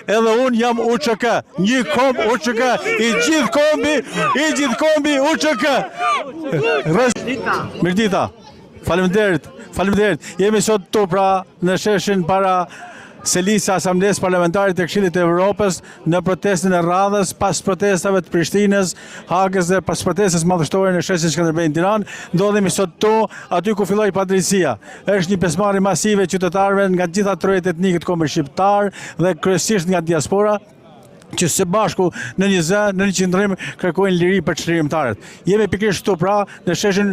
edhe unë jam UÇK, një komb UÇK, i gjithë kombi UÇK. Mirdita, faleminderit. Jemi sot këtu pra në sheshin para selisë Asamblesë Parlamentare të Këshillit të Evropës në protestën e radhës pas protestave të Prishtinës, Hagës dhe pas protestës madhështore në sheshin Skënderbej në Tiranë. Ndodhemi sot këtu aty ku filloi padrejtësia. Është një pjesëmarrje masive qytetarëve nga gjitha trojet etnike të kombit shqiptar dhe kryesisht nga diaspora, që së bashku në një zë, në një qëndrim kërkojnë liri për çlirimtarët. Jemi pikërisht këtu pra në sheshin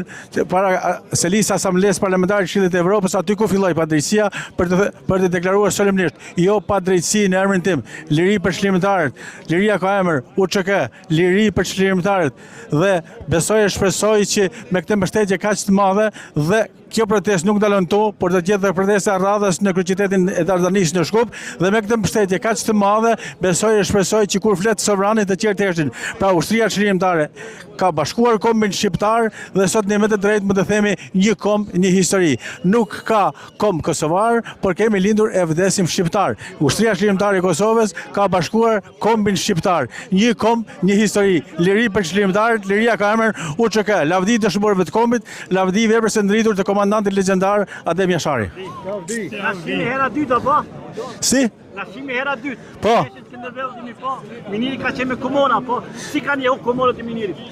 para selisë Asamblesë Parlamentare të Këshillit të Evropës, aty ku filloi padrejtësia për të deklaruar solemnisht, jo padrejtësi në emrin tim, liri për çlirimtarët. Liria ka emër UÇK, liri për çlirimtarët. Dhe besoj e shpresoj që me këtë mbështetje kaq të madhe dhe kjo protestë nuk dalon këtu, por do të jetë protesta radhës në kryeqytetin e Dardanisë në Shkup dhe me këtë mbështetje kaq të madhe besoj e shpresoj që kur flet sovranit të tjerë të heshin. Pra ushtria çlirimtare ka bashkuar kombin shqiptar dhe sot ne me të drejtë më të themi një komb, një histori. Nuk ka komb kosovar, por kemi lindur e vdesim shqiptar. Ushtria çlirimtare e Kosovës ka bashkuar kombin shqiptar. Një komb, një histori. Liri për çlirimtarët, liria ka emër UÇK. Lavdi dëshmorëve të kombit, lavdi veprës së ndritur të komandantit legjendar Adem Jashari. Lavdi hera dytë apo? Si? Lavdi hera dytë. Po. Miniri ka qenë me komona, po si kanë jehu komonët e minirit?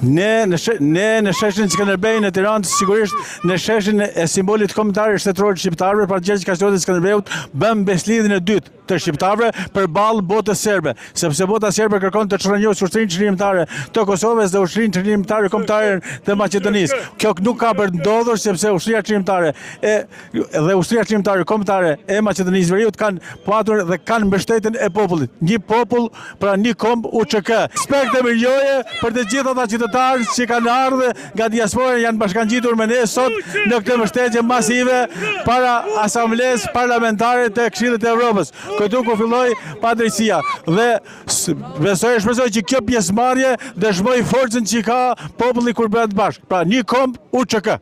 Ne në sheshin Skënderbej në Tiranë, sigurisht në sheshin e simbolit kombëtar shtetëror të shqiptarëve, pra gjergj kaqëtorët e Skënderbeut, bëm beslidhjen e dytë të shqiptarëve përballë botës serbe, sepse bota serbe kërkon të çrënjosë ushtrinë çlirimtare të Kosovës dhe ushtrinë çlirimtare kombëtare të Maqedonisë. Kjo nuk ka për ndodhur sepse ushtria çlirimtare dhe ushtria çlirimtare kombëtare e Maqedonisë Veriut kanë patur dhe kanë mbështetjen e popullit. Një popull, pra një komb UÇK. Respekt e mirënjohje për të gjithë ata qytetarë që kanë ardhur nga diaspora, janë bashkangjitur me ne sot në këtë mbështetje masive para Asamblesë Parlamentare të Këshillit të Evropës. Këtu ku filloi padrejtësia dhe besoj e shpresoj që kjo pjesëmarrje dëshmoj forcën që ka populli kur bëhet bashkë. Pra një komb UÇK.